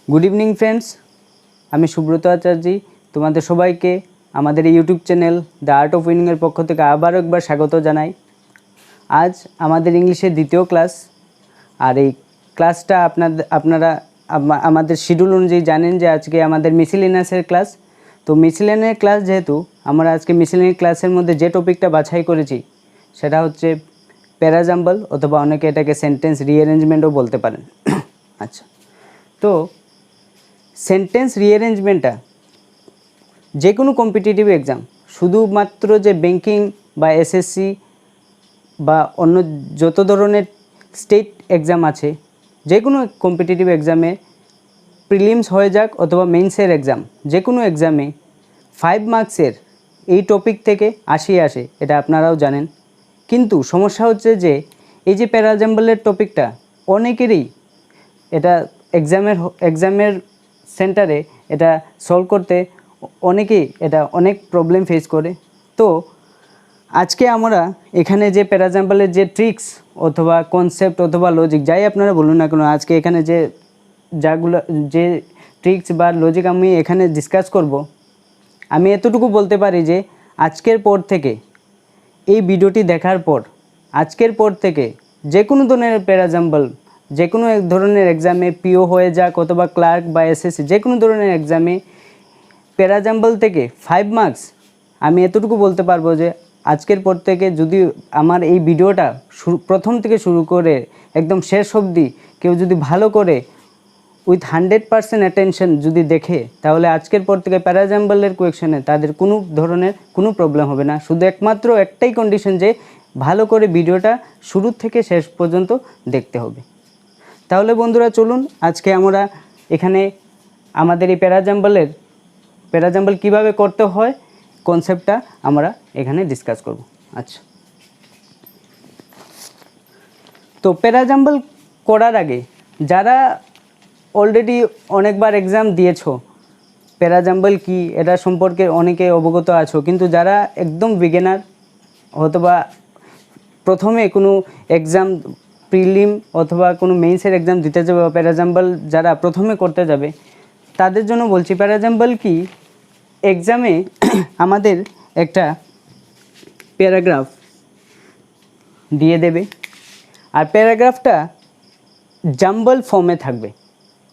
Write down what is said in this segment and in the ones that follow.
Good evening friends, আমি সুব্রত আচার্য তোমাদের সবাইকে আমাদের YouTube channel the art of উইনিংয়ের পক্ষ থেকে আবারও একবার স্বাগত জানাই। আজ আমাদের ইংলিশের দ্বিতীয় ক্লাস, আর এই ক্লাসটা আপনারা আমাদের শিডিউল অনুযায়ী জানেন যে আজকে আমাদের মিসেলেনিয়াসের ক্লাস। তো মিসেলেনিয়াস ক্লাস যেহেতু আমরা আজকে মিসেলেনিয়াস ক্লাসের মধ্যে যে টপিকটা বাছাই করেছি সেটা হচ্ছে প্যারাজাম্বল, অথবা অনেকে এটাকে সেন্টেন্স রিঅ্যারেঞ্জমেন্টও বলতে পারেন। আচ্ছা, তো সেন্টেন্স রিঅ্যারেঞ্জমেন্টটা যে কোনো কম্পিটিটিভ এক্সাম, শুধুমাত্র যে ব্যাংকিং বা এসএসসি বা অন্য যত ধরনের স্টেট এক্সাম আছে, যে কোনো কম্পিটিটিভ এক্সামে প্রিলিমস হয়ে যাক অথবা মেইনসের এক্সাম, যে কোনো এক্সামে 5 মার্কসের এই টপিক থেকে আসে, এটা আপনারাও জানেন। কিন্তু সমস্যা হচ্ছে যে এই যে প্যারাজাম্বলের টপিকটা অনেকেরই এটা এক্সামের সেন্টারে এটা সলভ করতে অনেকেই এটা অনেক প্রবলেম ফেস করে। তো আজকে আমরা এখানে যে প্যারাজাম্বলের যে ট্রিক্স অথবা কনসেপ্ট অথবা লজিক যাই আপনারা বলুন না কেন, আজকে এখানে যে ট্রিক্স বা লজিক আমি এখানে ডিসকাস করব, আমি এতটুকু বলতে পারি যে আজকের পর থেকে, এই ভিডিওটি দেখার পর আজকের পর থেকে যে কোনো ধরনের প্যারাজাম্বল, যে কোনো এক ধরনের এক্সামে পিও হয়ে যাক অথবা ক্লার্ক বা এসএসসি, যে কোনো ধরনের এক্সামে প্যারাজাম্বল থেকে 5 মার্কস, আমি এতটুকু বলতে পারবো যে আজকের পর থেকে যদি আমার এই ভিডিওটা প্রথম থেকে শুরু করে একদম শেষ অবধি কেউ যদি ভালো করে উইথ 100% অ্যাটেনশন যদি দেখে, তাহলে আজকের পর থেকে প্যারাজাম্বলের কোয়েকশনে তাদের কোনো ধরনের কোনো প্রবলেম হবে না। শুধু একমাত্র একটাই কন্ডিশন যে ভালো করে ভিডিওটা শুরু থেকে শেষ পর্যন্ত দেখতে হবে। তাহলে বন্ধুরা চলুন, আজকে আমরা এখানে আমাদের এই প্যারাজাম্বল কিভাবে করতে হয় কনসেপ্টটা আমরা এখানে ডিসকাস করব। আচ্ছা, তো প্যারাজাম্বল করার আগে যারা অলরেডি অনেকবার এক্সাম দিয়েছো, প্যারাজাম্বল কি এটা সম্পর্কে অনেকে অবগত আছো, কিন্তু যারা একদম বিগিনার অথবা প্রথমে কোনো এক্সাম প্রিলিম অথবা কোনো মেইনসের এক্সাম দিতে যাবে, প্যারাজাম্বল যারা প্রথমে করতে যাবে তাদের জন্য বলছি, প্যারাজাম্বল কি এক্সামে আমাদের একটা প্যারাগ্রাফ দিয়ে দেবে, আর প্যারাগ্রাফটা জাম্বল ফর্মে থাকবে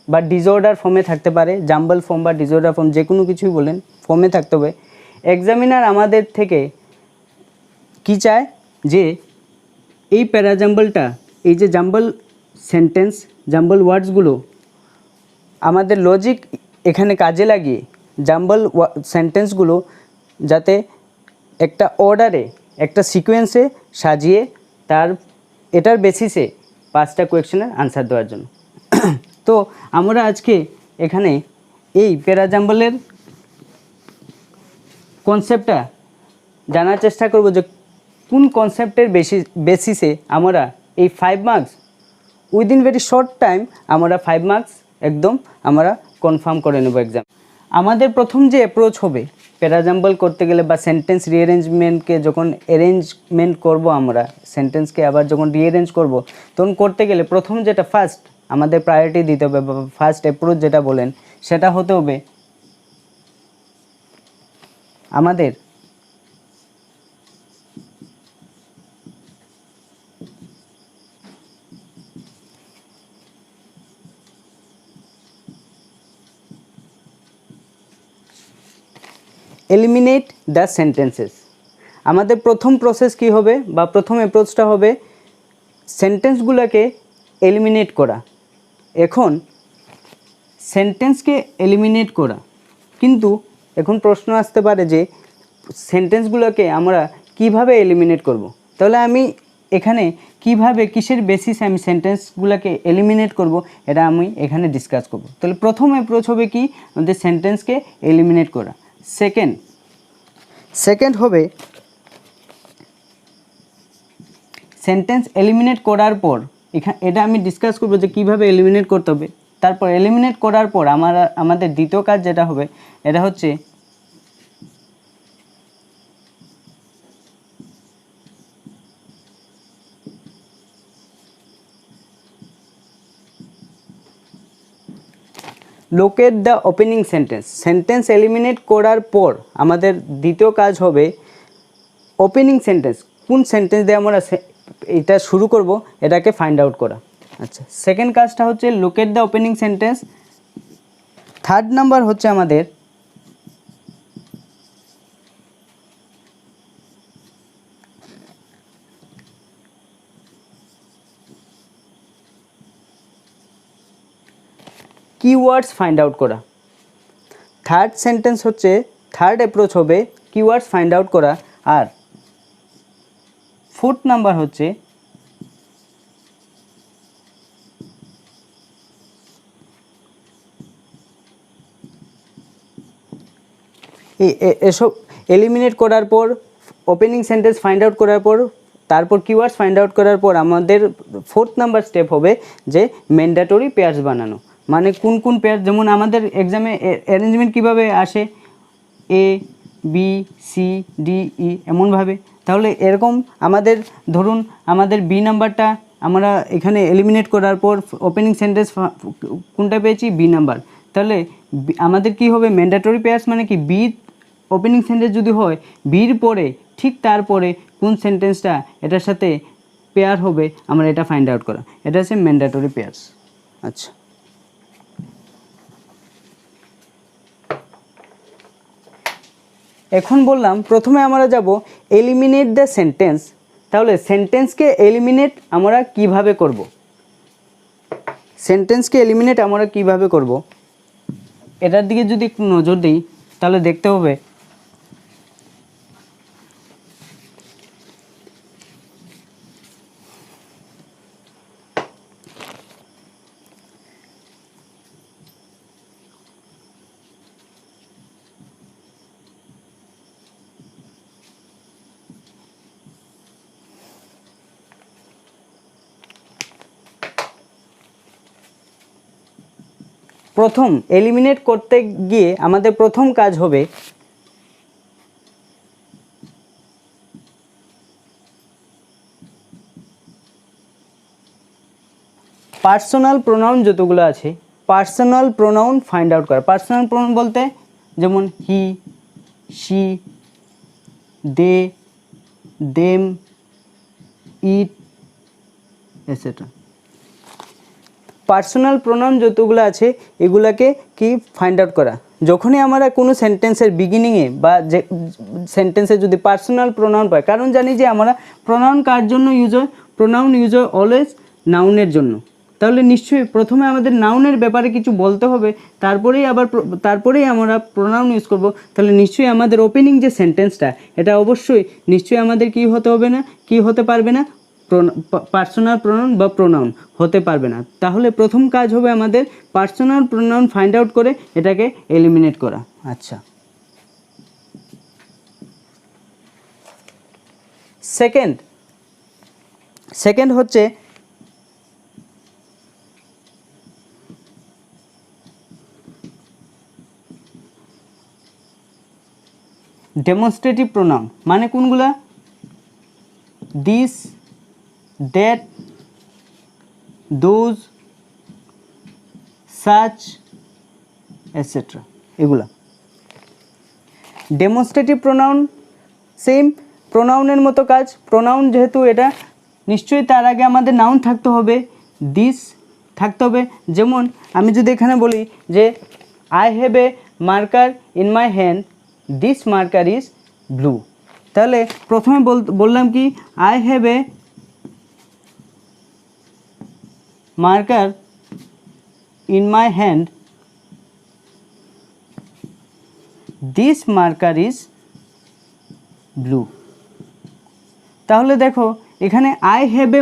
বা ডিসঅর্ডার ফর্মে থাকতে পারে। জাম্বল ফর্ম বা ডিসঅর্ডার ফর্ম যে কোনো কিছুই বলেন, ফর্মে থাকতে হবে। এক্সামিনার আমাদের থেকে কি চায় যে এই প্যারাজাম্বলটা, এই যে জাম্বল সেন্টেন্স, জাম্বল ওয়ার্ডসগুলো আমাদের লজিক এখানে কাজে লাগিয়ে জাম্বল সেন্টেন্সগুলো যাতে একটা অর্ডারে, একটা সিকোয়েন্সে সাজিয়ে এটার বেসিসে 5টা কোয়েশ্চেনের আনসার দেওয়ার জন্য। তো আমরা আজকে এখানে এই প্যারাজাম্বলের কনসেপ্টটা জানার চেষ্টা করব যে কোন কনসেপ্টের বেসিসে আমরা এই 5 marks within very short time আমরা 5 মার্কস একদম আমরা কনফার্ম করে নেব এক্সাম। আমাদের প্রথম যে অ্যাপ্রোচ হবে প্যারাজাম্বল করতে গেলে বা সেন্টেন্স রিঅ্যারেঞ্জমেন্টকে যখন অ্যারেঞ্জমেন্ট করব, আমরা সেন্টেন্সকে আবার যখন রিঅ্যারেঞ্জ করব, তখন করতে গেলে প্রথম যেটা ফার্স্ট আমাদের প্রায়োরিটি দিতে হবে বা ফার্স্ট অ্যাপ্রোচ যেটা বলেন, সেটা হতে হবে আমাদের এলিমিনেট দ্য সেন্টেন্সেস। আমাদের প্রথম প্রসেস কি হবে বা প্রথম অ্যাপ্রোচটা হবে সেন্টেন্সগুলোকে এলিমিনেট করা। এখন সেন্টেন্সকে এলিমিনেট করা, কিন্তু এখন প্রশ্ন আসতে পারে যে সেন্টেন্সগুলোকে আমরা কিভাবে এলিমিনেট করব। তাহলে আমি এখানে কিভাবে, কিসের বেসিসে আমি সেন্টেন্সগুলোকে এলিমিনেট করব, এটা আমি এখানে ডিসকাস করব। তাহলে প্রথম অ্যাপ্রোচ হবে কি, আমাদের সেন্টেন্সকে এলিমিনেট করা। সেকেন্ড হবে সেন্টেন্স এলিমিনেট করার পর এটা আমি ডিসকাস করব যে কীভাবে এলিমিনেট করতে হবে। তারপর এলিমিনেট করার পর আমাদের দ্বিতীয় কাজ যেটা হবে, এটা হচ্ছে locate the opening sentence. Sentence eliminate করার পর আমাদের দ্বিতীয় কাজ হবে ওপেনিং সেন্টেন্স, কোন সেন্টেন্স দিয়ে আমরা এটা শুরু করব এটাকে ফাইন্ড আউট করা। আচ্ছা, সেকেন্ড কাজটা হচ্ছে locate the opening sentence. Third number হচ্ছে আমাদের কিওয়ার্ডস ফাইন্ড আউট করা। থার্ড সেন্টেন্স হচ্ছে, থার্ড অ্যাপ্রোচ হবে কিওয়ার্ডস ফাইন্ড আউট করা। আর ফোর্থ নাম্বার হচ্ছে এসব এলিমিনেট করার পর, ওপেনিং সেন্টেন্স ফাইন্ড আউট করার পর, তারপর কিওয়ার্ডস ফাইন্ড আউট করার পর আমাদের ফোর্থ নাম্বার স্টেপ হবে যে ম্যান্ডেটরি পেয়ার্স বানানো। মানে কোন কোন পেয়ার, যেমন আমাদের এক্সামে অ্যারেঞ্জমেন্ট কীভাবে আসে, A B C D E এমনভাবে। তাহলে এরকম আমাদের ধরুন আমাদের বি নাম্বারটা আমরা এখানে এলিমিনেট করার পর ওপেনিং সেন্টেন্স কোনটা পেয়েছি, বি নাম্বার। তাহলে আমাদের কি হবে, ম্যান্ডেটরি পেয়ার্স মানে কি, বি ওপেনিং সেন্টেন্স যদি হয়, বির পরে ঠিক তারপরে কোন সেন্টেন্সটা এটার সাথে পেয়ার হবে আমরা এটা ফাইন্ড আউট করা, এটা হচ্ছে ম্যান্ডেটরি পেয়ার্স। আচ্ছা, এখন বললাম প্রথমে আমরা যাব এলিমিনেট দ্য সেন্টেন্স। তাহলে সেন্টেন্সকে এলিমিনেট আমরা কিভাবে করব, সেন্টেন্সকে এলিমিনেট আমরা কিভাবে করব এটার দিকে যদি একটু নজর দিই তাহলে দেখতে হবে প্রথম এলিমিনেট করতে গিয়ে আমাদের প্রথম কাজ হবে পার্সোনাল প্রোনাউন যতগুলো আছে পার্সোনাল প্রোনাউন ফাইন্ড আউট করা। পার্সোনাল প্রোনাউন বলতে যেমন he, she, they, them, it etcetera. Personal pronoun যতগুলো আছে এগুলাকে কি ফাইন্ড আউট করা। যখনই আমরা কোনো সেন্টেন্সের বিগিনিংয়ে বা যে সেন্টেন্সে যদি পার্সোনাল প্রোনাউন পাই, কারণ জানি যে আমরা প্রোনাউন কার জন্য ইউজ হয়, প্রোনাউন ইউজ হয় অলওয়েজ নাউনের জন্য। তাহলে নিশ্চয়ই প্রথমে আমাদের নাউনের ব্যাপারে কিছু বলতে হবে, তারপরেই আমরা প্রোনাউন ইউজ করব। তাহলে নিশ্চয়ই আমাদের ওপেনিং যে সেন্টেন্সটা এটা অবশ্যই নিশ্চয়ই আমাদের কি হতে হবে না, কি হতে পারবে না, পার্সোনাল প্রোনাউন বা প্রোনাউন হতে পারবে না। তাহলে প্রথম কাজ হবে আমাদের পার্সোনাল প্রোনাউন ফাইন্ড আউট করে এটাকে এলিমিনেট করা। আচ্ছা, সেকেন্ড হচ্ছে ডেমনস্ট্রেটিভ প্রোনাউন। মানে কোনগুলা, this, that, those, such etcetera, এগুলা ডেমনস্ট্রেটিভ প্রোনাউন। সেম প্রোনাউনের মতো কাজ। প্রোনাউন যেহেতু এটা নিশ্চয়ই তার আগে আমাদের নাউন থাকতে হবে, দিস থাকতে হবে। যেমন আমি যদি এখানে বলি যে I have a marker in my hand, this marker is blue. তাহলে প্রথমে বললাম কি, I have a marker in my hand, this marker is blue. তাহলে দেখো এখানে আই হ্যাভ এ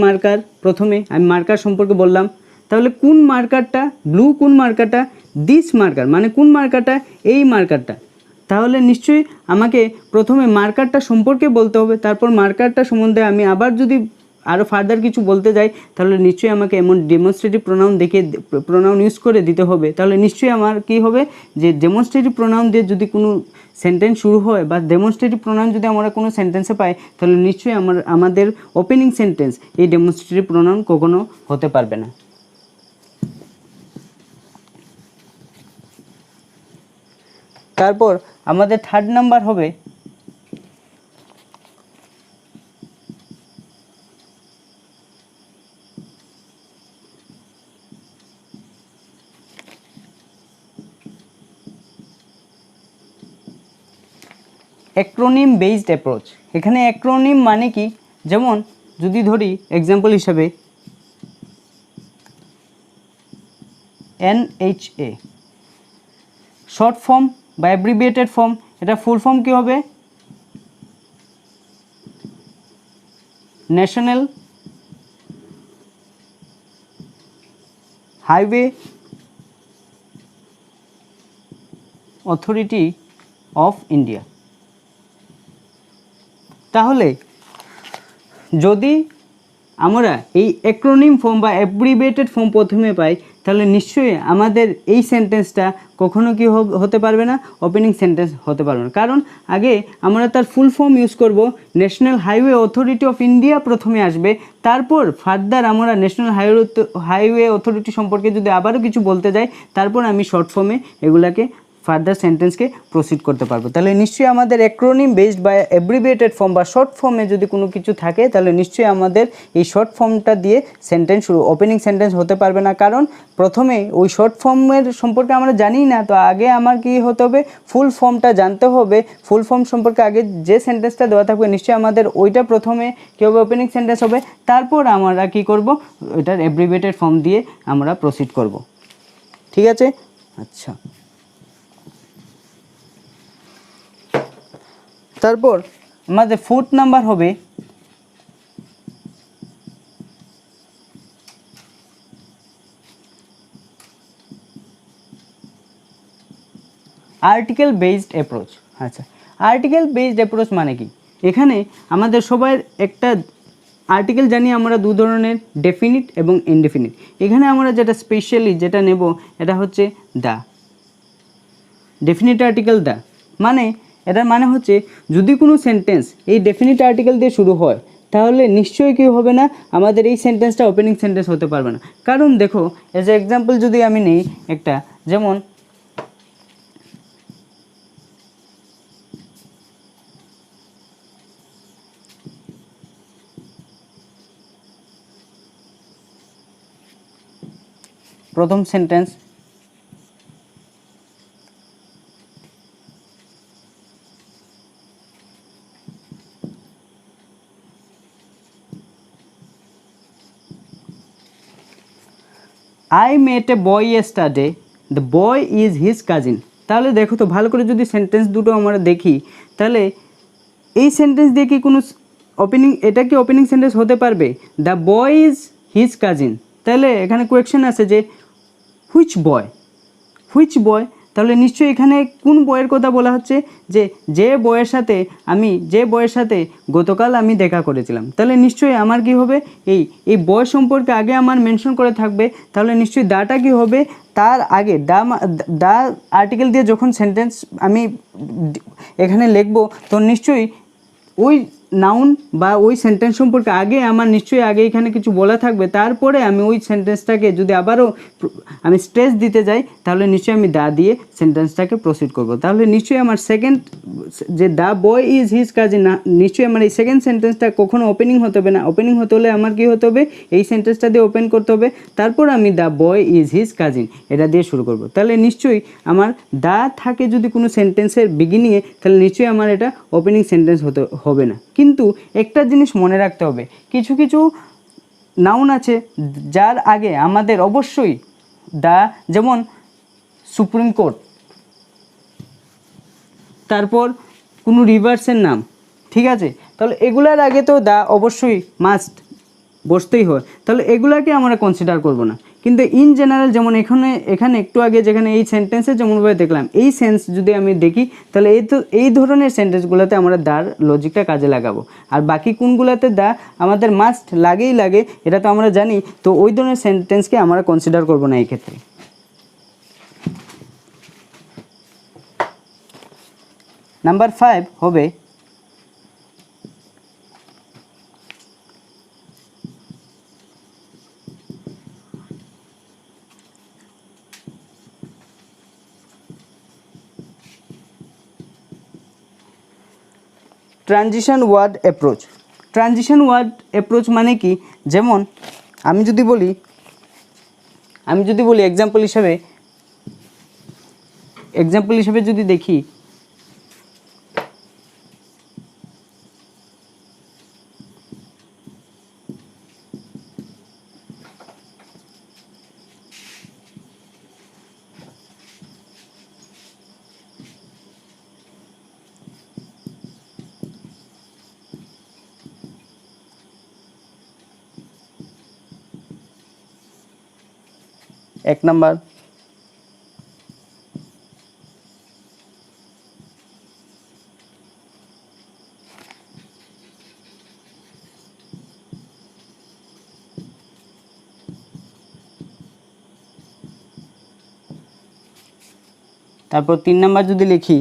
মার্কার, প্রথমে আমি মার্কার সম্পর্কে বললাম। তাহলে কোন মার্কারটা, ব্লু কোন মার্কারটা, দিস মার্কার মানে কোন মার্কারটা, এই মার্কারটা। তাহলে নিশ্চয়ই আমাকে প্রথমে মার্কারটা সম্পর্কে বলতে হবে, তারপর মার্কারটা সম্বন্ধে আমি আবার যদি আরও ফার্দার কিছু বলতে যাই তাহলে নিশ্চয়ই আমাকে এমন ডেমনস্ট্রেটিভ প্রোনাউন দেখে প্রোনাউন ইউজ করে দিতে হবে। তাহলে নিশ্চয়ই আমার কী হবে যে ডেমনস্ট্রেটিভ প্রোনাউন দিয়ে যদি কোনো সেন্টেন্স শুরু হয় বা ডেমনস্ট্রেটিভ প্রোনাউন যদি আমরা কোনো সেন্টেন্সে পাই তাহলে নিশ্চয়ই আমাদের ওপেনিং সেন্টেন্স এই ডেমনস্ট্রেটিভ প্রোনাউন কখনো হতে পারবে না। তারপর আমাদের থার্ড নাম্বার হবে অ্যাক্রোনিম বেসড অ্যাপ্রোচ। এখানে অ্যাক্রোনিম মানে কি, যেমন যদি ধরি এক্সাম্পল হিসাবে NHA শর্ট ফর্ম বা অ্যাব্রিভিয়েটেড ফর্ম, এটা ফুল ফর্ম কী হবে? National highway authority of India. তাহলে যদি আমরা এই অ্যাক্রোনিম ফর্ম বা অ্যাব্রিভিয়েটেড ফর্ম প্রথমে পাই, তাহলে নিশ্চয়ই আমাদের এই সেন্টেন্সটা কখনো কি হতে পারবে না, ওপেনিং সেন্টেন্স হতে পারবে না। কারণ আগে আমরা তার ফুল ফর্ম ইউজ করব, national highway authority of India প্রথমে আসবে, তারপর ফার্দার আমরা ন্যাশনাল হাইওয়ে অথরিটি সম্পর্কে যদি আবারও কিছু বলতে যাই, তারপর আমি শর্ট ফর্মে এগুলাকে ফার্দার সেন্টেন্সকে প্রসিড করতে পারবো। তাহলে নিশ্চয়ই আমাদের অ্যাক্রোনিম বেসড বা অ্যাব্রিভিয়েটেড ফর্ম বা শর্ট ফর্মে যদি কোনো কিছু থাকে, তাহলে নিশ্চয়ই আমাদের এই শর্ট ফর্মটা দিয়ে সেন্টেন্স ওপেনিং সেন্টেন্স হতে পারবে না। কারণ প্রথমে ওই শর্ট ফর্মের সম্পর্কে আমরা জানি না, তো আগে আমার কি হতে হবে, ফুল ফর্মটা জানতে হবে। ফুল ফর্ম সম্পর্কে আগে যে সেন্টেন্সটা দেওয়া থাকবে নিশ্চয়ই আমাদের ওইটা প্রথমে কী হবে, ওপেনিং সেন্টেন্স হবে। তারপর আমরা কি করব, ওইটার অ্যাব্রিভিয়েটেড ফর্ম দিয়ে আমরা প্রসিড করব। ঠিক আছে? আচ্ছা, তারপর আমাদের ফোর্থ নাম্বার হবে আর্টিকেল বেসড অ্যাপ্রোচ। আচ্ছা, আর্টিকেল বেসড অ্যাপ্রোচ মানে কি? এখানে আমাদের সবার একটা আর্টিকেল জানি আমরা দু ধরনের, ডেফিনিট এবং ইনডেফিনিট। এখানে আমরা যেটা স্পেশালি যেটা নেব, এটা হচ্ছে দা। ডেফিনিট আর্টিকেল দা মানে, এটার মানে হচ্ছে যদি কোনো সেন্টেন্স এই ডেফিনিট আর্টিকেল দিয়ে শুরু হয়, তাহলে নিশ্চয়ই কী হবে না, আমাদের এই সেন্টেন্সটা ওপেনিং সেন্টেন্স হতে পারবে না। কারণ দেখো, এজ এ এক্সাম্পল যদি আমি নেই একটা, যেমন প্রথম sentence, I met a boy yesterday, the boy is his cousin। তাহলে দেখো তো ভালো করে, যদি সেন্টেন্স দুটো আমরা দেখি, তাহলে এই সেন্টেন্স দিয়ে কি কোনো ওপেনিং, এটা কি ওপেনিং সেন্টেন্স হতে পারবে? The boy is his cousin. তাহলে এখানে কোয়েশ্চেন আছে যে হুইচ বয়, হুইচ বয়, তাহলে নিশ্চয়ই এখানে কোন বয়ের কথা বলা হচ্ছে, যে বয়ের সাথে গতকাল আমি দেখা করেছিলাম। তাহলে নিশ্চয়ই আমার কি হবে, এই বয় সম্পর্কে আগে আমার মেনশন করে থাকবে। তাহলে নিশ্চয়ই দাটা কি হবে, তার আগে দা আর্টিকেল দিয়ে যখন সেন্টেন্স আমি এখানে লিখবো, তো নিশ্চয়ই ওই নাউন বা ওই সেন্টেন্স সম্পর্কে আমার নিশ্চয়ই আগে এখানে কিছু বলা থাকবে। তারপরে আমি ওই সেন্টেন্সটাকে যদি আবারও আমি স্ট্রেস দিতে যাই, তাহলে নিশ্চয়ই আমি দা দিয়ে সেন্টেন্সটাকে প্রসিড করব। তাহলে নিশ্চয়ই আমার সেকেন্ড যে দা বয় ইজ হিজ কাজিন, না, নিশ্চয়ই আমার এই সেকেন্ড সেন্টেন্সটা কখনো ওপেনিং হতে হবে না। ওপেনিং হতে হলে আমার কী হতে হবে, এই সেন্টেন্সটা দিয়ে ওপেন করতে হবে, তারপর আমি দা বয় ইজ হিজ কাজিন এটা দিয়ে শুরু করব। তাহলে নিশ্চয়ই আমার দা থাকে যদি কোনো সেন্টেন্সের বিগিনিংয়ে, তাহলে নিশ্চয়ই আমার এটা ওপেনিং সেন্টেন্স হবে না। কিন্তু একটা জিনিস মনে রাখতে হবে, কিছু কিছু নাউন আছে যার আগে আমাদের অবশ্যই দা, যেমন সুপ্রিম কোর্ট, তারপর কোনো রিভার্সের নাম, ঠিক আছে? তাহলে এগুলার আগে তো দা অবশ্যই মাস্ট বসতেই হয়, তাহলে এগুলাকে আমরা কনসিডার করব না। কিন্তু ইন জেনারেল, যেমন এখানে একটু আগে যেখানে এই সেন্টেন্সে যেমনভাবে দেখলাম, এই সেন্স যদি আমি দেখি, তাহলে এই ধরনের সেন্টেন্সগুলোতে আমরা দার লজিকটা কাজে লাগাবো। আর বাকি কোনগুলোতে দা আমাদের মাস্ট লাগে, এটা তো আমরা জানি, তো ওই ধরনের সেন্টেন্সকে আমরা কনসিডার করব না এই ক্ষেত্রে। নাম্বার 5 হবে transition word approach. Transition word approach মানে কি, যেমন আমি যদি বলি এক্সাম্পল হিসাবে যদি দেখি, এক নাম্বার তারপর 3 নাম্বার যদি লিখি,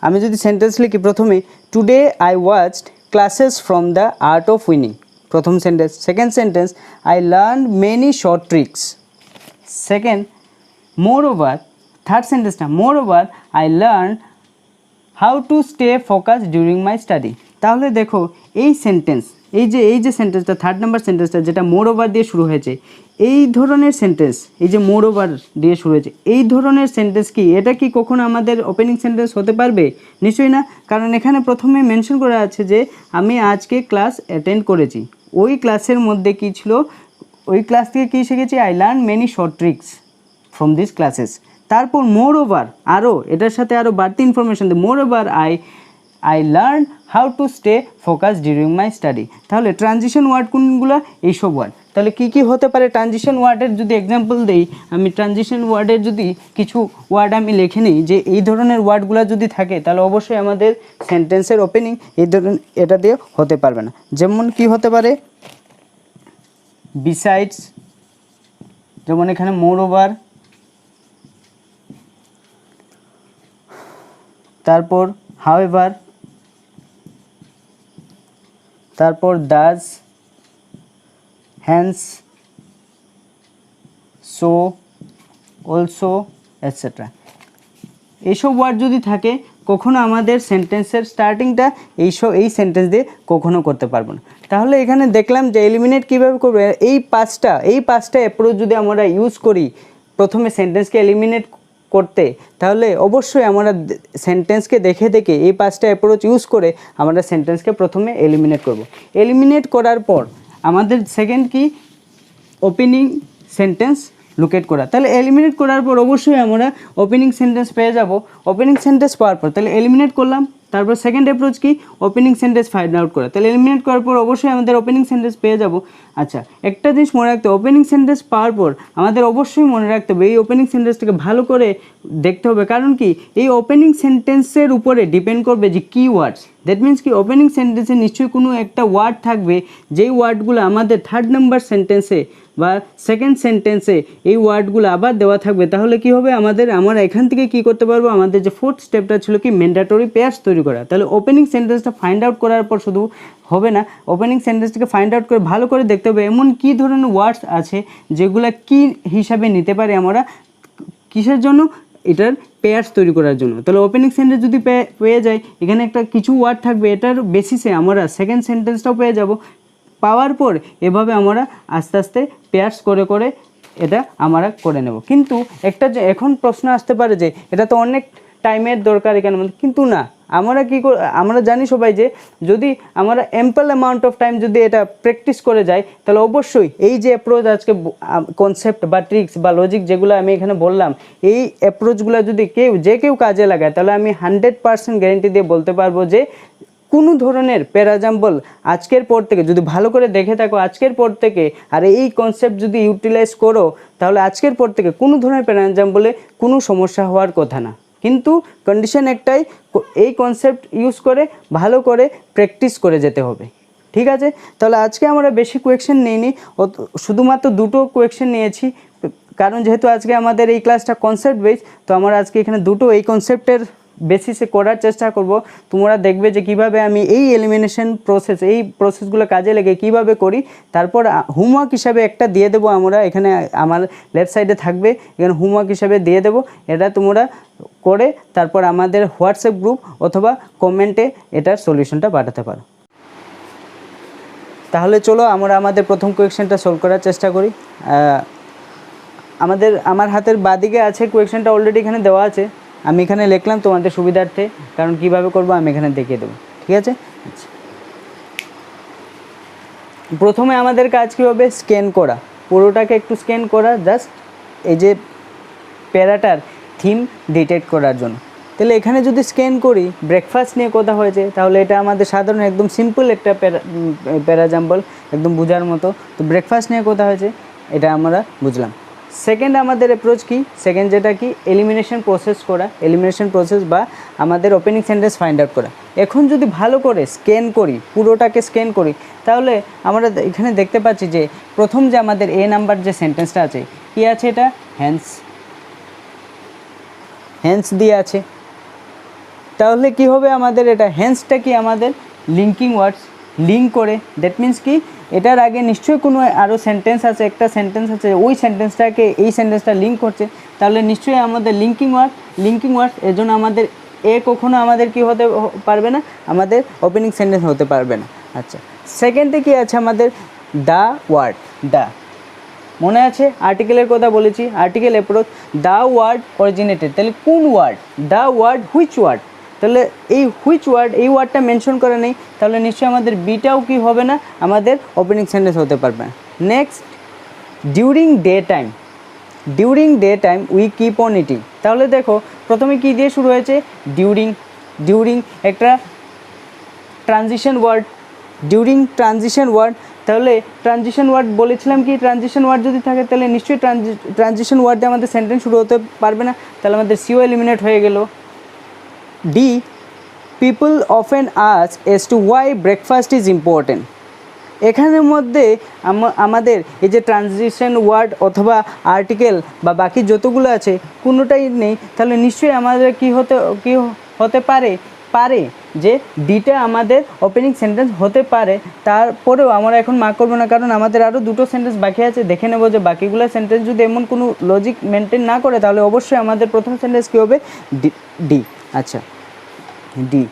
আমি যদি সেন্টেন্স লিখি, প্রথমে today I watched classes from the art of winning, প্রথম sentence. Second sentence, I learn many short tricks. Second, moreover, third সেন্টেন্সটা, moreover I learn how to stay focus during my study. তাহলে দেখো এই sentence, এই যে সেন্টেন্সটা, third number সেন্টেন্সটা যেটা মোর ওভার দিয়ে শুরু হয়েছে, এই ধরনের সেন্টেন্স, এই যে মোর ওভার দিয়ে শুরু হয়েছে, এই ধরনের সেন্টেন্স কি, এটা কি কখনো আমাদের ওপেনিং সেন্টেন্স হতে পারবে? নিশ্চয়ই না, কারণ এখানে প্রথমে মেনশন করা আছে যে আমি আজকে ক্লাস অ্যাটেন্ড করেছি। ওই ক্লাসের মধ্যে কি ছিল, ওই ক্লাস থেকে কী শিখেছি, I learn many short tricks from this classes. তারপর মোর ওভার, আরও এটার সাথে আরও বাড়তি ইনফরমেশন দেয়, মোর over I learn how to stay focus during my study. তাহলে ট্রানজিশন ওয়ার্ড কোনগুলো? এইসব ওয়ার্ড। তাহলে কি কি হতে পারে ট্রানজিশন ওয়ার্ডের যদি এক্সাম্পল দেই, আমি ট্রানজিশন ওয়ার্ডের যদি কিছু ওয়ার্ড আমি লিখে নিই, যে এই ধরনের ওয়ার্ডগুলো যদি থাকে তাহলে অবশ্যই আমাদের সেন্টেন্সের ওপেনিং এই ধরনের এটা দিয়ে হতে পারবে না। যেমন কি হতে পারে, বিসাইডস, যেমন এখানে মোর ওভার, তারপর হাউএভার, তারপর thus, hence, so, also, etcetera. এইসব ওয়ার্ড যদি থাকে কখনো আমাদের সেন্টেন্সের স্টার্টিংটা এই সেন্টেন্স দিয়ে কখনো করতে পারবো না। তাহলে এখানে দেখলাম যে এলিমিনেট কীভাবে করবে, এই পাঁচটা অ্যাপ্রোচ যদি আমরা ইউজ করি প্রথমে সেন্টেন্সকে এলিমিনেট করতে, তাহলে অবশ্যই আমরা সেন্টেন্সকে দেখে এই 5টা অ্যাপ্রোচ ইউজ করে আমরা সেন্টেন্সকে প্রথমে এলিমিনেট করব। এলিমিনেট করার পর আমাদের সেকেন্ড কি, ওপেনিং সেন্টেন্স লোকেট করা। তাহলে এলিমিনেট করার পর অবশ্যই আমরা ওপেনিং সেন্টেন্স পেয়ে যাব। ওপেনিং সেন্টেন্স পাওয়ার পর তাহলে এলিমিনেট করলাম, তারপর সেকেন্ড অ্যাপ্রোচ কি, ওপেনিং সেন্টেন্স ফাইন্ড আউট করা। তাহলে এলিমিনেট করার পর অবশ্যই আমাদের ওপেনিং সেন্টেন্স পেয়ে যাব। আচ্ছা, একটা জিনিস মনে রাখতে হবে, ওপেনিং সেন্টেন্স পাওয়ার পর আমাদের অবশ্যই মনে রাখতে হবে এই ওপেনিং সেন্টেন্সটাকে ভালো করে দেখতে হবে। কারণ কি, এই ওপেনিং সেন্টেন্সের উপরে ডিপেন্ড করবে যে কি ওয়ার্ডস, দ্যাট মিনস কি ওপেনিং সেন্টেন্সে নিশ্চয়ই কোনো একটা ওয়ার্ড থাকবে যেই ওয়ার্ডগুলো আমাদের থার্ড নাম্বার সেন্টেন্সে বা সেকেন্ড সেন্টেন্সে এই ওয়ার্ডগুলো আবার দেওয়া থাকবে। তাহলে কি হবে, আমরা এখান থেকে কি করতে পারবো, আমাদের যে ফোর্থ স্টেপটা ছিল কি, ম্যান্ডেটরি পেয়ার্স তৈরি করা। তাহলে ওপেনিং সেন্টেন্সটা ফাইন্ড আউট করার পর শুধু হবে না, ওপেনিং সেন্টেন্সটাকে ফাইন্ড আউট করে ভালো করে দেখতে হবে এমন কী ধরনের ওয়ার্ডস আছে যেগুলো কি হিসাবে নিতে পারি আমরা, কিসের জন্য, এটার পেয়ার্স তৈরি করার জন্য। তাহলে ওপেনিং সেন্টেন্স যদি পেয়ে যায়, এখানে একটা কিছু ওয়ার্ড থাকবে, এটার বেসিসে আমরা সেকেন্ড সেন্টেন্সটাও পেয়ে যাব। পাওয়ার পর এভাবে আমরা আস্তে আস্তে পেয়ার্স করে করে এটা আমরা করে নেব। কিন্তু একটা যে এখন প্রশ্ন আসতে পারে যে এটা তো অনেক টাইমের দরকার এখানে, কিন্তু না, আমরা জানি সবাই যে যদি আমরা অ্যাম্পল অ্যামাউন্ট অফ টাইম যদি এটা প্র্যাকটিস করে যাই, তাহলে অবশ্যই এই যে অ্যাপ্রোচ আজকে কনসেপ্ট বা ট্রিক্স বা লজিক যেগুলো আমি এখানে বললাম, এই অ্যাপ্রোচগুলো যদি যে কেউ কাজে লাগায়, তাহলে আমি 100% গ্যারেন্টি দিয়ে বলতে পারবো যে কোনো ধরনের প্যারাজাম্পল আজকের পর থেকে যদি ভালো করে দেখে থাকো, আজকের পর থেকে আর এই কনসেপ্ট যদি ইউটিলাইজ করো, তাহলে আজকের পর থেকে কোনো ধরনের প্যারাজাম্পলে কোনো সমস্যা হওয়ার কথা না। কিন্তু কন্ডিশন একটাই, এই কনসেপ্ট ইউজ করে ভালো করে প্র্যাকটিস করে যেতে হবে। ঠিক আছে, তাহলে আজকে আমরা বেশি কোয়েশ্চেন নিইনি, শুধুমাত্র দুটো কোয়েশ্চেন নিয়েছি, কারণ যেহেতু আজকে আমাদের এই ক্লাসটা কনসেপ্ট বেস, তো আমরা আজকে এখানে দুটো এই কনসেপ্টের বেসিসে করার চেষ্টা করব। তোমরা দেখবে যে কিভাবে আমি এই এলিমিনেশন প্রসেস, এই প্রসেসগুলো কাজে লেগে কিভাবে করি। তারপর হোমওয়ার্ক হিসাবে একটা দিয়ে দেবো আমরা, এখানে আমার লেফট সাইডে থাকবে, এখানে হোমওয়ার্ক হিসাবে দিয়ে দেবো। এটা তোমরা করে তারপর আমাদের হোয়াটসঅ্যাপ গ্রুপ অথবা কমেন্টে এটার সলিউশনটা পাঠাতে পারো। তাহলে চলো আমরা আমাদের প্রথম কোয়েশ্চেনটা সলভ করার চেষ্টা করি। আমার হাতের বাদিকে আছে কোয়েশ্চেনটা, অলরেডি এখানে দেওয়া আছে, আমি এখানে লিখলাম তোমাদের সুবিধার্থে, কারণ কিভাবে করব আমি এখানে দেখিয়ে দেবো। ঠিক আছে, আচ্ছা, প্রথমে আমাদের কাজ কী হবে, স্ক্যান করা, পুরোটাকে একটু স্ক্যান করা, জাস্ট এই যে প্যারাটার থিম ডিটেক্ট করার জন্য। তাহলে এখানে যদি স্ক্যান করি ব্রেকফাস্ট নিয়ে কথা হয়েছে, তাহলে এটা আমাদের সাধারণ একদম সিম্পল একটা প্যারাজাম্বল, একদম বোঝার মতো। তো ব্রেকফাস্ট নিয়ে কথা হয়েছে, এটা আমরা বুঝলাম। সেকেন্ড আমাদের অ্যাপ্রোচ কি, সেকেন্ড যেটা কি, এলিমিনেশন প্রসেস করা, এলিমিনেশন প্রসেস বা আমাদের ওপেনিং সেন্টেন্স ফাইন্ড আউট করা। এখন যদি ভালো করে স্ক্যান করি, পুরোটাকে স্ক্যান করি, তাহলে আমরা এখানে দেখতে পাচ্ছি যে প্রথম যে আমাদের এ নাম্বার যে সেন্টেন্সটা আছে, কী আছে, এটা হ্যান্স দিয়ে আছে। তাহলে কি হবে আমাদের, এটা হ্যান্সটা কি আমাদের লিঙ্কিং ওয়ার্ডস, লিঙ্ক করে, দ্যাট মিন্স কি এটার আগে নিশ্চয়ই কোনো আরও সেন্টেন্স আছে, একটা সেন্টেন্স আছে, ওই সেন্টেন্সটাকে এই সেন্টেন্সটা লিঙ্ক করছে, তাহলে নিশ্চয়ই আমাদের লিঙ্কিং ওয়ার্ড, এর জন্য আমাদের এ কখনো আমাদের কি হতে পারবে না, আমাদের ওপেনিং সেন্টেন্স হতে পারবে না। আচ্ছা, সেকেন্ডে কি আছে আমাদের, দ্য ওয়ার্ড, দ্য, মনে আছে আর্টিকেলের কথা বলেছি, article approach, the word originated, তাহলে কোন word, the word which word, তাহলে এই হুইচ ওয়ার্ড, এই ওয়ার্ডটা মেনশন করা নেই, তাহলে নিশ্চয়ই আমাদের বিটাও কি হবে না, আমাদের ওপেনিং সেন্টেন্স হতে পারবে না। Next, during day time we keep on eating, তাহলে দেখো প্রথমে কি দিয়ে শুরু হয়েছে, ডিউরিং একটা ট্রানজিশন ওয়ার্ড, ট্রানজিশন ওয়ার্ড, তাহলে ট্রানজিশন ওয়ার্ড বলেছিলাম কি, ট্রানজিশন ওয়ার্ড যদি থাকে তাহলে নিশ্চয়ই ট্রানজিশন ওয়ার্ড দিয়ে আমাদের সেন্টেন্স শুরু হতে পারবে না, তাহলে আমাদের সিও এলিমিনেট হয়ে গেল। D, people often ask us to why breakfast is important, এখানের মধ্যে আমাদের এই যে ট্রানজিশন ওয়ার্ড অথবা আর্টিকেল বা বাকি যতগুলো আছে কোনোটাই নেই, তাহলে নিশ্চয়ই আমাদের কি হতে পারে যে ডিটা আমাদের ওপেনিং সেন্টেন্স হতে পারে। তারপরেও আমরা এখন মার্ক করবো না, কারণ আমাদের আরও দুটো সেন্টেন্স বাকি আছে, দেখে নেবো যে বাকিগুলো সেন্টেন্স যদি এমন কোনো লজিক মেনটেন না করে, তাহলে অবশ্যই আমাদের প্রথম সেন্টেন্স কী হবে, ডি। আচ্ছা, ডি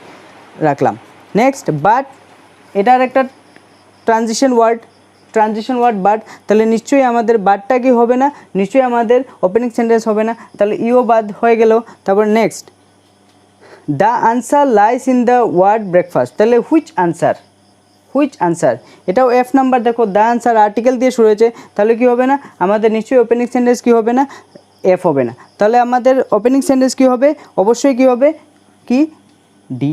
রাখলাম। নেক্সট, বাট, এটার একটা ট্রানজিশন ওয়ার্ড বাট, তাহলে নিশ্চয়ই আমাদের বাটটা কি হবে না, নিশ্চয়ই আমাদের ওপেনিং সেন্টেন্স হবে না, তাহলে ইও বাদ হয়ে গেল। তারপর next, the answer lies in the word breakfast, তাহলে হুইচ আনসার, এটাও এফ নাম্বার, দেখো দ্য আনসার আর্টিকেল দিয়ে শুরু হয়েছে, তাহলে কি হবে না, আমাদের নিশ্চয়ই ওপেনিং সেন্টেন্স কি হবে না, এফ হবে না, তাহলে আমাদের ওপেনিং সেন্টেন্স কি হবে, অবশ্যই কি হবে, কি, ডি।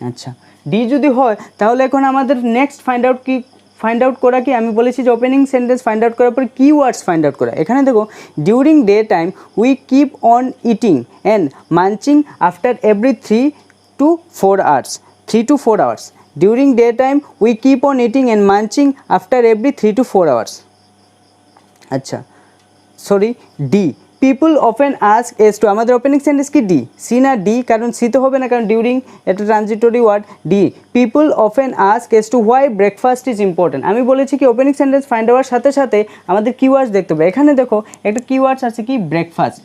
আচ্ছা, ডি যদি হয় তাহলে এখন আমাদের নেক্সট ফাইন্ড আউট করা কি, আমি বলেছি যে ওপেনিং সেন্টেন্স ফাইন্ড আউট করার পর কিওয়ার্ডস ফাইন্ড আউট করা। এখানে দেখো, during day time we keep on eating and munching after every 3 to 4 hours, during day time we keep on eating and munching after every 3 to 4 hours। আচ্ছা, sorry, D, people often ask us to, আমাদের opening sentence কি, D, C না D, কারণ C তো হবে না, কারণ during এটা transitory word, D, people often ask us to why breakfast is important. আমি বলেছি কি ওপেনিং সেন্টেন্স ফাইন্ড হওয়ার সাথে সাথে আমাদের কিওয়ার্ডস দেখতে হবে, এখানে দেখো একটা কিওয়ার্ডস আছে কি, ব্রেকফাস্ট,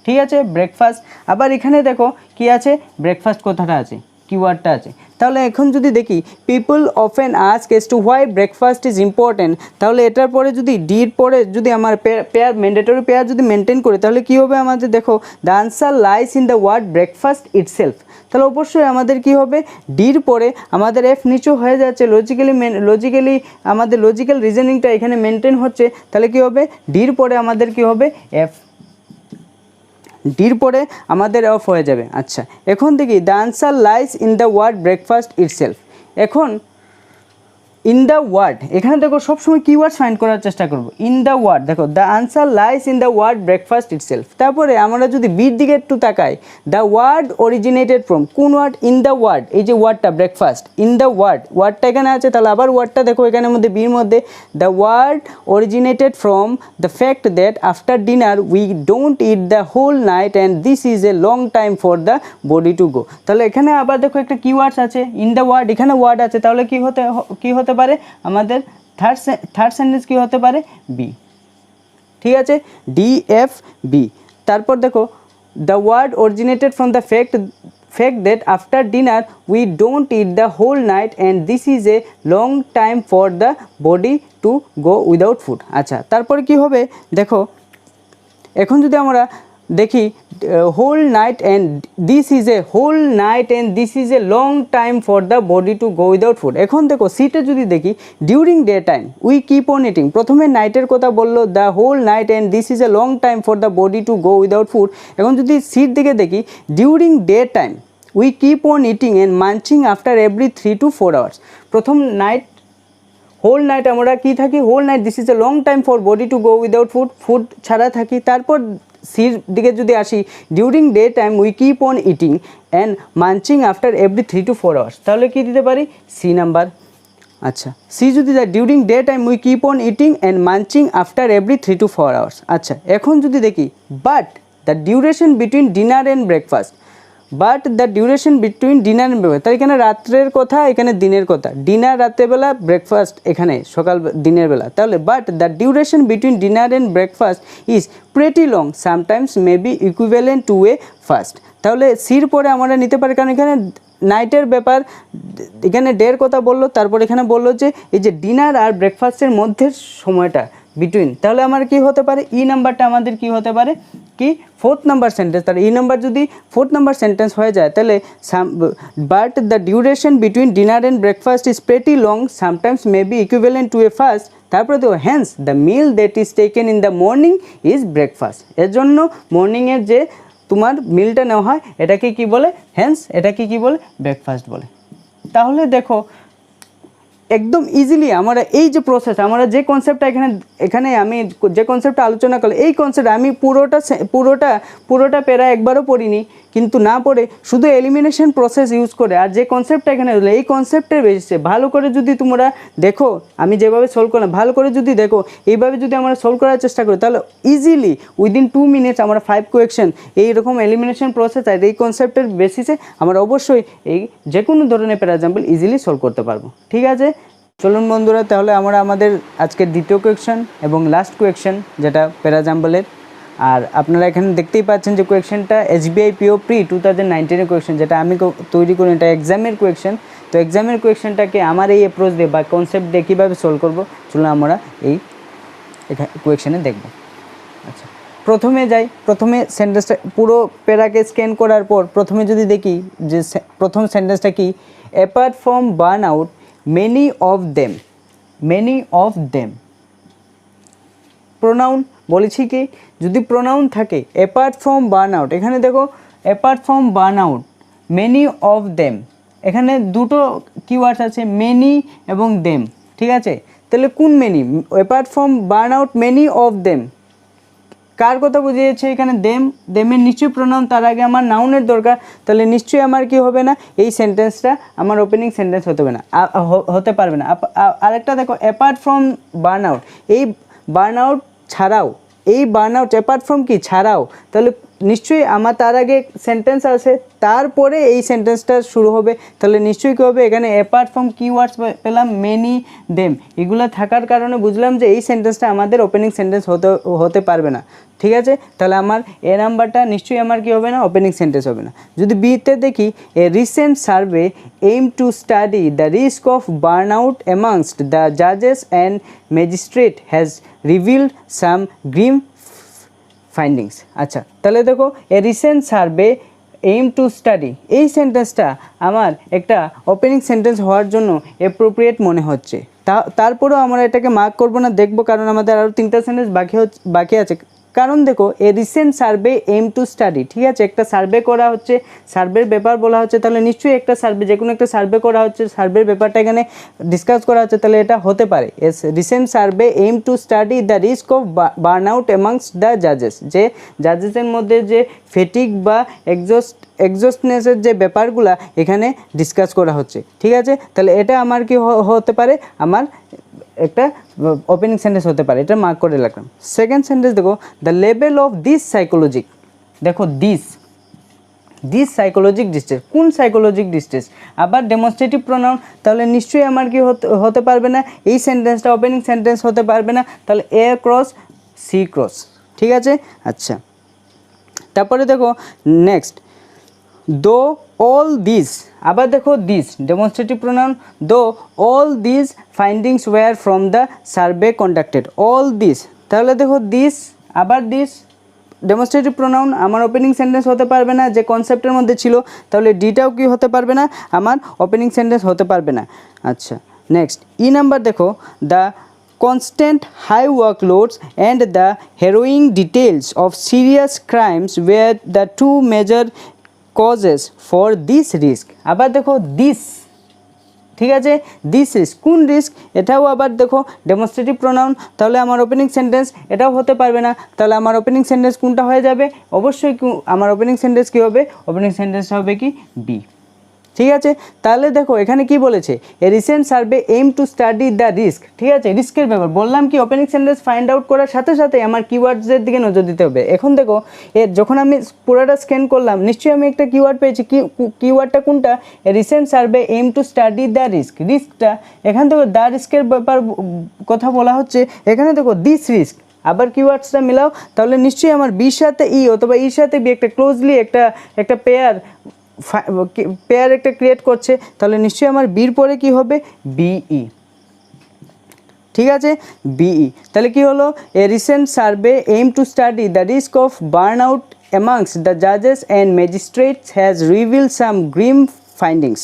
ঠিক আছে, ব্রেকফাস্ট, আবার এখানে দেখো কি আছে, ব্রেকফাস্ট কথাটা আছে, কিওয়ার্ডটা আছে, তাহলে এখন যদি দেখি people often ask us to why breakfast is important, তাহলে এটার পরে যদি ডির পরে যদি আমার পেয়ার ম্যান্ডেটরি পেয়ার যদি মেনটেন করি, তাহলে কী হবে আমাদের, দেখো the answer lies in the word breakfast itself, তাহলে অবশ্যই আমাদের কি হবে, ডির পরে আমাদের এফ নিচু হয়ে যাচ্ছে, লজিক্যালি আমাদের লজিক্যাল রিজনিংটা এখানে মেনটেন হচ্ছে, তাহলে কি হবে, ডির পরে আমাদের কি হবে, এফ, ডির পরে আমাদের অফ হয়ে যাবে। আচ্ছা, এখন দেখি the answer lies in the word breakfast itself, এখন ইন দ্য ওয়ার্ড, এখানে দেখো সবসময় কিওয়ার্ডস ফাইন্ড করার চেষ্টা করব। ইন দ্য ওয়ার্ড, দেখো the answer lies in the word breakfast itself. তারপরে আমরা যদি বির দিকে একটু তাকাই, দ্য ওয়ার্ড অরিজিনেটেড ফ্রম, কোন ওয়ার্ড? ইন দ্য ওয়ার্ড, এই যে ওয়ার্ডটা ব্রেকফাস্ট, ইন দ্য ওয়ার্ড, ওয়ার্ডটা এখানে আছে, তাহলে আবার ওয়ার্ডটা দেখো এখানের মধ্যে বির মধ্যে, the word originated from the fact that after dinner we don't eat the whole night and this is a long time for the body to go. তাহলে এখানে আবার দেখো একটা কিওয়ার্ডস আছে, ইন দ্য ওয়ার্ড, এখানে ওয়ার্ড আছে, তাহলে কি হতে পারে আমাদের থার্ড সেন্টেন্স কি হতে পারে? বি। ঠিক আছে, ডি এফ বি। তারপর দেখো দ্য ওয়ার্ড অরিজিনেটেড ফ্রম দ্য fact that after dinner we don't eat the whole night and this is a long time for the body to go without food। আচ্ছা, তারপরে কি হবে দেখো, এখন যদি আমরা দেখি whole night and this is a whole night and this is a long time for the body to go without food. এখন দেখো সিটে যদি দেখি during day time we keep on eating, প্রথমে নাইটের কথা বললো, the whole night and this is a long time for the body to go without food. এখন যদি সিট দিকে দেখি during day time we keep on eating and munching after every 3 to 4 hours। প্রথম নাইট, হোল নাইট আমরা কি থাকি? Whole night this is a long time for body to go without food, food ছাড়া থাকি। তারপর সির দিকে যদি আসি, during day time we keep on eating and munching after every 3 to 4 hours, তাহলে কি দিতে পারি? C number. আচ্ছা, সি যদি যায় during day time we keep on eating and munching after every 3 to 4 hours। আচ্ছা, এখন যদি দেখি but the duration between dinner and breakfast, but the duration between dinner and breakfast, তার এখানে রাত্রের কথা, এখানে দিনের কথা, ডিনার রাত্রেবেলা, ব্রেকফাস্ট এখানে সকাল দিনের বেলা, তাহলে but the duration between dinner and breakfast is pretty long sometimes may be equivalent to a fast. তাহলে সির পরে আমরা নিতে পারি, কারণ এখানে নাইটের ব্যাপার, এখানে ডের কথা বললো, তারপর এখানে বললো যে এই যে ডিনার আর ব্রেকফাস্টের মধ্যের সময়টা বিটুইন, তাহলে আমার কি হতে পারে? ই নাম্বারটা আমাদের কি হতে পারে? কি 4th নাম্বার সেন্টেন্স। তাহলে ই নাম্বার যদি 4th নাম্বার সেন্টেন্স হয়ে যায়, তাহলে but the duration between dinner and breakfast is pretty long sometimes may be equivalent to a fast. তারপরে তো hence the meal that is taken in the morning is breakfast, এর জন্য মর্নিংয়ের যে তোমার মিলটা নেওয়া হয় এটাকে কি বলে? হ্যান্স এটাকে কি বলে? ব্রেকফাস্ট বলে। তাহলে দেখো একদম ইজিলি আমরা এই যে প্রসেস, আমরা যে কনসেপ্টটা এখানে আমি যে কনসেপ্টটা আলোচনা করলাম, এই কনসেপ্ট আমি পুরোটা প্যারা একবারও পড়িনি, কিন্তু না পড়ে শুধু এলিমিনেশন প্রসেস ইউজ করে, আর যে কনসেপ্টটা এখানে হলো এই কনসেপ্টের বেসিসে ভালো করে যদি তোমরা দেখো, আমি যেভাবে সলভ করলাম ভালো করে যদি দেখো, এইভাবে যদি আমরা সলভ করার চেষ্টা করি, তাহলে ইজিলি উইদিন 2 minutes আমরা 5 কোয়েকশন এইরকম এলিমিনেশন প্রসেস আর এই কনসেপ্টের বেসিসে আমরা অবশ্যই এই যে কোনো ধরনের প্যারাজাম্পল ইজিলি সলভ করতে পারবো। ঠিক আছে, চলুন বন্ধুরা, তাহলে আমরা আমাদের আজকের দ্বিতীয় কোয়েকশন এবং লাস্ট কোয়েকশন যেটা প্যারাজাম্পলের, আর আপনারা এখানে দেখতেই পাচ্ছেন যে কোয়েকশনটা SBI PO প্রি 2019 কোয়েকশন, যেটা আমি তৈরি করি, এটা এক্সামের কোয়েকশন। তো এক্সামের কোয়েকশনটাকে আমার এই অ্যাপ্রোচ দিয়ে বা কনসেপ্ট দিয়ে কীভাবে সলভ করবো, চলুন আমরা এই কোয়েকশনে দেখব। আচ্ছা, প্রথমে যাই, প্রথমে সেন্টেন্সটা পুরো প্যারাকে স্ক্যান করার পর প্রথমে যদি দেখি যে প্রথম সেন্টেন্সটা কি, apart from burn out many of them pronoun বলেছি কি, যদি প্রোনাউন থাকে অ্যাপার্ট ফ্রম বার্ন আউট, এখানে দেখো apart from burnout many of them, এখানে দুটো কিওয়ার্ডস আছে মেনি এবং দেম। ঠিক আছে, তাহলে কোন many? Apart from burnout many of them, কার কথা বুঝিয়েছে এখানে? দেমের নিশ্চয়ই প্রোনাউন, তার আগে আমার নাউনের দরকার, তাহলে নিশ্চয়ই আমার কি হবে না, এই সেন্টেন্সটা আমার ওপেনিং সেন্টেন্স হতে পারবে না। আরেকটা দেখো অ্যাপার্ট ফ্রম বার্ন আউট, এই বার্ন আউট ছাড়াও, এই বার্ন আউট অ্যাপার্ট ফ্রম কি ছাড়াও, তাহলে নিশ্চয়ই আমার তার আগে সেন্টেন্স আছে, তারপরে এই সেন্টেন্সটা শুরু হবে, তাহলে নিশ্চয়ই কী হবে? এখানে অ্যাপার্ট ফ্রম কিওয়ার্ডস পেলাম মেনি দেম, এগুলো থাকার কারণে বুঝলাম যে এই সেন্টেন্সটা আমাদের ওপেনিং সেন্টেন্স হতে পারবে না। ঠিক আছে, তাহলে আমার এ নাম্বারটা নিশ্চয়ই আমার কি হবে না, ওপেনিং সেন্টেন্স হবে না। যদি বিতে দেখি, a recent survey aim to study the risk of burnout amongst the জাজেস and magistrate has revealed some grim findings. আচ্ছা, তাহলে দেখো a recent survey aim to study, এই সেন্টেন্সটা আমার একটা ওপেনিং সেন্টেন্স হওয়ার জন্য অ্যাপ্রোপ্রিয়েট মনে হচ্ছে। তারপরেও আমরা এটাকে মার্ক করবো না, দেখবো, কারণ আমাদের আরও 3টা সেন্টেন্স বাকি আছে। কারণ দেখো a recent survey aim to study, ঠিক আছে, একটা সার্ভে করা হচ্ছে, সার্ভের ব্যাপার বলা হচ্ছে, তাহলে নিশ্চয়ই একটা সার্ভে, যে কোনো একটা সার্ভে করা হচ্ছে, সার্ভের ব্যাপারটা এখানে ডিসকাস করা হচ্ছে, তাহলে এটা হতে পারে as recent survey aim to study the risk of burnout amongst the জাজেস, যে জাজেসের মধ্যে যে ফেটিক বা এক্সস্টনেসের যে ব্যাপারগুলা এখানে ডিসকাস করা হচ্ছে, ঠিক আছে। তাহলে এটা আমার কি হতে পারে, আমার একটা ওপেনিং সেন্টেন্স হতে পারে, এটা মার্ক করে রাখলাম। সেকেন্ড সেন্টেন্স দেখো, দ্য লেভেল অফ দিস সাইকোলজিক, দেখো দিস সাইকোলজিক ডিস্ট্রেস, কোন সাইকোলজিক ডিস্ট্রেস, আবার ডেমনস্ট্রেটিভ প্রোনাউন, তাহলে নিশ্চয়ই আমার কি হতে পারবে না, এই সেন্টেন্সটা ওপেনিং সেন্টেন্স হতে পারবে না, তাহলে এ ক্রস সি ক্রস, ঠিক আছে। আচ্ছা, তারপরে দেখো নেক্সট, দো অল দিস, আবার দেখো this demonstrative pronoun, though all this findings were from the survey conducted, all this, তাহলে দেখো দিস আবার দিস ডেমনস্ট্রেটিভ প্রোনাউন, আমার ওপেনিং সেন্টেন্স হতে পারবে না, যে কনসেপ্টের মধ্যে ছিল, তাহলে ডিটাও কি হতে পারবে না, আমার ওপেনিং সেন্টেন্স হতে পারবে না। আচ্ছা, নেক্সট ই নাম্বার দেখো, the constant high workloads and the harrowing details of serious crimes were the two major causes for this risk, আবার দেখো দিস, ঠিক আছে, দিস রিস্ক, কোন রিস্ক, এটাও আবার দেখো ডেমনস্ট্রেটিভ প্রোনাউন, তাহলে আমার ওপেনিং সেন্টেন্স এটাও হতে পারবে না, তাহলে আমার ওপেনিং সেন্টেন্স কোনটা হয়ে যাবে, অবশ্যই আমার ওপেনিং সেন্টেন্স কী হবে, ওপেনিং সেন্টেন্স হবে কি বি, ঠিক আছে। তাহলে দেখো এখানে কি বলেছে, a recent survey aim to study the risk, ঠিক আছে, রিস্কের ব্যাপার বললাম কি, ওপেনিং সেন্টেন্স ফাইন্ড আউট করার সাথে সাথে আমার কিওয়ার্ডসের দিকে নজর দিতে হবে। এখন দেখো যখন আমি পুরোটা স্ক্যান করলাম, নিশ্চয়ই আমি একটা কিওয়ার্ড পেয়েছি, কিওয়ার্ডটা কোনটা, a recent survey aim to study the risk, রিস্কটা এখান থেকে দ্য রিস্কের ব্যাপার কথা বলা হচ্ছে, এখানে দেখো দিস রিস্ক, আবার কিওয়ার্ডসটা মিলাও, তাহলে নিশ্চয়ই আমার বির সাথে ই অথবা ইর সাথে বি একটা ক্লোজলি একটা পেয়ার একটা ক্রিয়েট করছে, তাহলে নিশ্চয়ই আমার বির পরে কি হবে, বিই, ঠিক আছে, বিই। তাহলে কি হলো, a recent survey aim to study the risk of burnout amongst the জাজেস and magistrates has revealed some grim findings,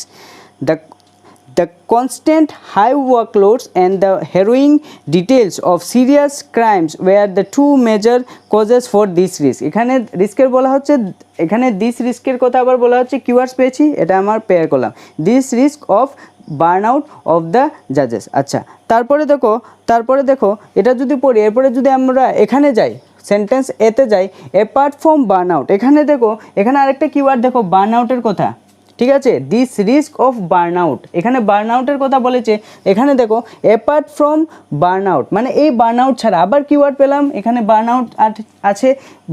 the constant high workloads and the harrowing details of serious crimes were the two major causes for this risk, এখানে রিস্কের বলা হচ্ছে, এখানে this রিস্কের কথা আবার বলা হচ্ছে, keywords পেয়েছি, এটা আমার পেয়ার করলাম, this risk of burnout of the জাজেস। আচ্ছা, তারপরে দেখো এটা যদি পড়ি, এরপরে যদি আমরা এখানে যাই, সেন্টেন্স এতে যাই, অ্যাপার্ট ফ্রম বার্ন আউট, এখানে দেখো এখানে আরেকটা কিওয়ার্ড দেখো, বার্ন আউটের কথা, ঠিক আছে, this risk of burn out, এখানে বার্ন আউটের কথা বলেছে, এখানে দেখো অ্যাপার্ট ফ্রম বার্ন আউট, মানে এই বার্ন আউট ছাড়া, আবার কিওয়ার্ড পেলাম, এখানে বার্ন আউট আছে,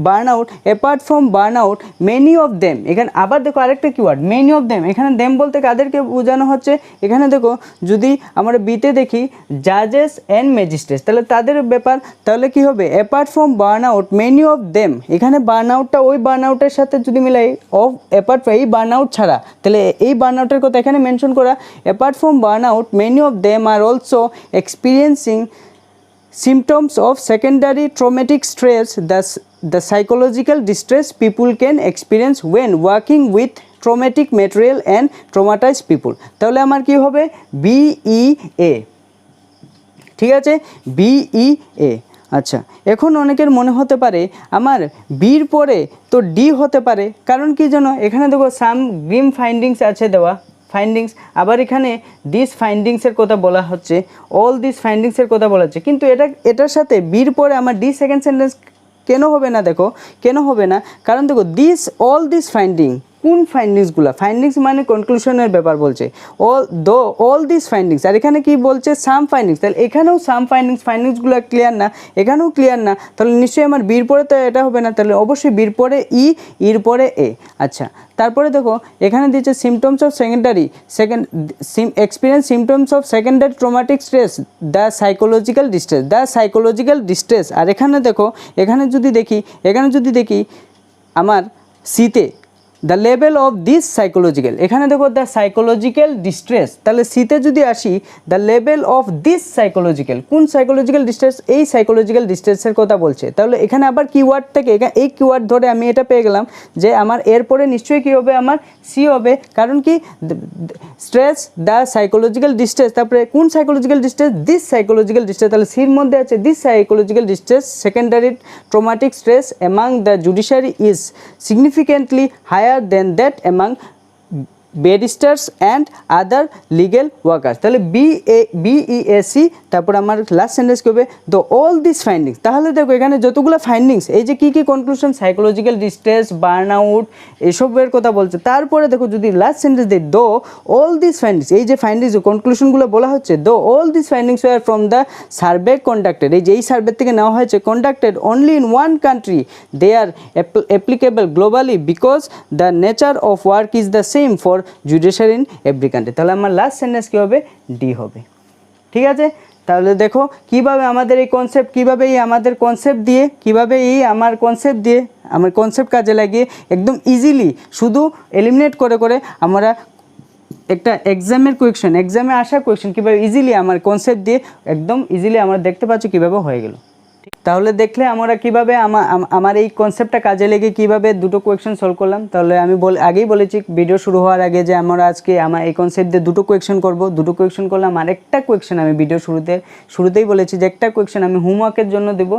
burn out, apart from burnout many of them, এখানে আবার দেখো আরেকটা কিওয়ার্ড মেনি অফ দেম, এখানে দেম বলতে কাদেরকে বোঝানো হচ্ছে, এখানে দেখো যদি আমরা বিতে দেখি জাজেস অ্যান্ড ম্যাজিস্ট্রেটস, তাহলে তাদের ব্যাপার, তাহলে কি হবে, apart from burnout many of them, এখানে বার্ন আউটটা ওই বার্ন আউটের সাথে যদি মিলাই, অফ অ্যাপার্ট এই বার্ন আউট ছাড়া, তাহলে এই বার্ন আউটের কথা এখানে মেনশন করা, apart from burnout many of them are also experiencing symptoms of secondary traumatic stress, the psychological distress people can experience when working with traumatic material and traumatized people, তাহলে আমার কি হবে, BEA, ঠিক আছে, BEA। আচ্ছা, এখন অনেকের মনে হতে পারে আমার বির পরে তো ডি হতে পারে, কারণ কি জানো, এখানে দেখো সাম গ্রিম ফাইন্ডিংস আছে দেওয়া, ফাইন্ডিংস, আবার এখানে দিস ফাইন্ডিংসের কথা বলা হচ্ছে, অল দিস ফাইন্ডিংসের কথা বলা হচ্ছে, কিন্তু এটার সাথে বির পরে আমার ডি সেকেন্ড সেন্টেন্স কেন হবে না, দেখো কেন হবে না, কারণ দেখো দিস অল দিস ফাইন্ডিং, কোন ফাইন্ডিংসগুলো, ফাইন্ডিংস মানে কনক্লুশনের ব্যাপার বলছে, অল দিস ফাইন্ডিংস, আর এখানে কি বলছে, সাম ফাইন্ডিংস, তাহলে এখানেও সাম ফাইন্ডিংসগুলো ক্লিয়ার না, এখানেও ক্লিয়ার না, তাহলে নিশ্চয়ই আমার বির পরে তো এটা হবে না, তাহলে অবশ্যই বির পরে ইর পরে এ। আচ্ছা, তারপরে দেখো এখানে দিচ্ছে symptoms of experience symptoms of secondary traumatic stress, the psychological distress, আর এখানে দেখো এখানে যদি দেখি আমার সিতে the level of this psychological, এখানে দেখো দ্য সাইকোলজিক্যাল ডিস্ট্রেস, তাহলে সিতে যদি আসি the level of this psychological, কোন সাইকোলজিক্যাল ডিস্ট্রেস, এই সাইকোলজিক্যাল ডিস্ট্রেসের কথা বলছে। তাহলে এখানে আবার কিওয়ার্ড থেকে এই কিওয়ার্ড ধরে আমি এটা পেয়ে গেলাম যে আমার এরপরে নিশ্চয়ই কী হবে, আমার সি হবে, কারণ কি স্ট্রেস দ্য সাইকোলজিক্যাল ডিস্ট্রেস, তারপরে কোন psychological distress, this psychological distress, তাহলে সির মধ্যে আছে this psychological distress secondary traumatic stress among the judiciary is significantly higher than that among barristers and other legal workers. তাহলে বিইএসি, তারপর আমার লাস্ট সেন্টেন্স কী হবে, দ্য অল দিস ফাইন্ডিংস। তাহলে দেখো এখানে যতগুলো ফাইন্ডিংস, এই যে কী কী conclusion, psychological distress, burnout, এসবের কথা বলছে। তারপরে দেখো যদি লাস্ট সেন্টেন্স দিই, দো অল দিস ফাইন্ডিংস, এই যে ফাইন্ডিংস কনক্লুশনগুলো বলা হচ্ছে, though all this findings were from the survey conducted, এই যে এই সার্ভে থেকে নেওয়া হয়েছে, conducted only in one country, they are applicable globally because the nature of work is the same for judiciary in every country. তাহলে আমার last sentence কী হবে, D হবে। ঠিক আছে, তাহলে দেখো কিভাবে আমাদের এই কনসেপ্ট, কীভাবে এই আমাদের কনসেপ্ট দিয়ে, কীভাবে এই আমার কনসেপ্ট দিয়ে, আমার কনসেপ্ট কাজে লাগিয়ে একদম ইজিলি শুধু এলিমিনেট করে করে আমরা একটা এক্সামের কোয়েকশন, এক্সামে আসা কোয়েকশন কীভাবে ইজিলি আমার কনসেপ্ট দিয়ে একদম ইজিলি আমরা দেখতে পাচ্ছি কীভাবে হয়ে গেল। তাহলে দেখলে আমরা কিভাবে আমার এই কনসেপ্টটা কাজে লেগে কিভাবে দুটো কোয়েকশন সলভ করলাম। তাহলে আমি আগেই বলেছি ভিডিও শুরু হওয়ার আগে যে আমরা আজকে আমার এই কনসেপ্ট দিয়ে দুটো কোয়েকশন করব, দুটো কোয়েকশন করলাম। আর একটা কোয়েকশন আমি ভিডিও শুরুতেই বলেছি যে একটা কোয়েকশন আমি হোমওয়ার্কের জন্য দেব।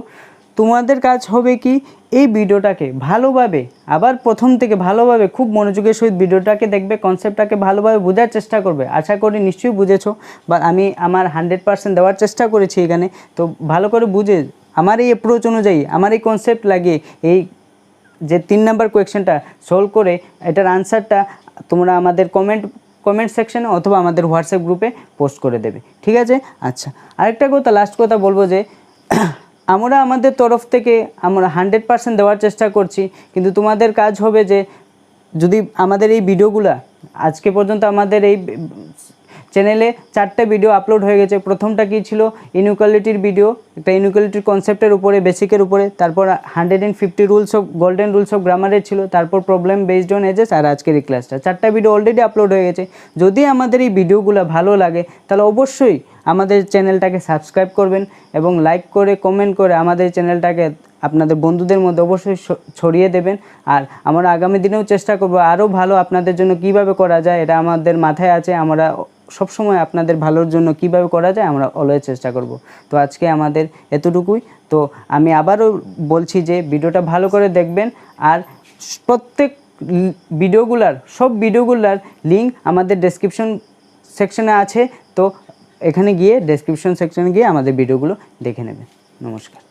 তোমাদের কাজ হবে কি, এই ভিডিওটাকে ভালোভাবে আবার প্রথম থেকে ভালোভাবে খুব মনোযোগের সহিত ভিডিওটাকে দেখবে, কনসেপ্টটাকে ভালোভাবে বোঝার চেষ্টা করবে। আশা করি নিশ্চয়ই বুঝেছো, বা আমি আমার 100% দেওয়ার চেষ্টা করেছি এখানে। তো ভালো করে বুঝে আমার এই অ্যাপ্রোচ অনুযায়ী, আমার এই কনসেপ্ট লাগিয়ে এই যে 3 নাম্বার কোয়েকশনটা সলভ করে এটার আনসারটা তোমরা আমাদের কমেন্ট সেকশনে অথবা আমাদের হোয়াটসঅ্যাপ গ্রুপে পোস্ট করে দেবে। ঠিক আছে, আচ্ছা আরেকটা কথা, লাস্ট কথা বলবো যে আমরা আমাদের তরফ থেকে আমরা 100% দেওয়ার চেষ্টা করছি, কিন্তু তোমাদের কাজ হবে যে যদি আমাদের এই ভিডিওগুলা আজকে পর্যন্ত আমাদের এই চ্যানেলে 4টা ভিডিও আপলোড হয়ে গেছে। প্রথমটা কি ছিল, ইনইকুয়ালিটির ভিডিও, একটা ইনইকুয়ালিটির কনসেপ্টের উপরে, বেসিকের উপরে, তারপর 150 rules of golden rules of গ্রামারের ছিল, তারপর প্রবলেম বেসড অন এজেস, আর আজকের এই ক্লাসটা। 4টা ভিডিও অলরেডি আপলোড হয়ে গেছে। যদি আমাদের এই ভিডিওগুলো ভালো লাগে তাহলে অবশ্যই আমাদের চ্যানেলটাকে সাবস্ক্রাইব করবেন এবং লাইক করে কমেন্ট করে আমাদের চ্যানেলটাকে আপনাদের বন্ধুদের মধ্যে অবশ্যই ছড়িয়ে দেবেন। আর আমরা আগামী দিনেও চেষ্টা করব আরও ভালো আপনাদের জন্য কিভাবে করা যায়, এটা আমাদের মাথায় আছে। আমরা সবসময় আপনাদের ভালোর জন্য কিভাবে করা যায় আমরা অলওয়েজ চেষ্টা করব। তো আজকে আমাদের এতটুকুই। তো আমি আবারও বলছি যে ভিডিওটা ভালো করে দেখবেন, আর প্রত্যেক সব ভিডিওগুলার লিঙ্ক আমাদের ডেসক্রিপশন সেকশনে আছে। তো এখানে গিয়ে ডেসক্রিপশন সেকশনে গিয়ে আমাদের ভিডিওগুলো দেখে নেবেন। নমস্কার।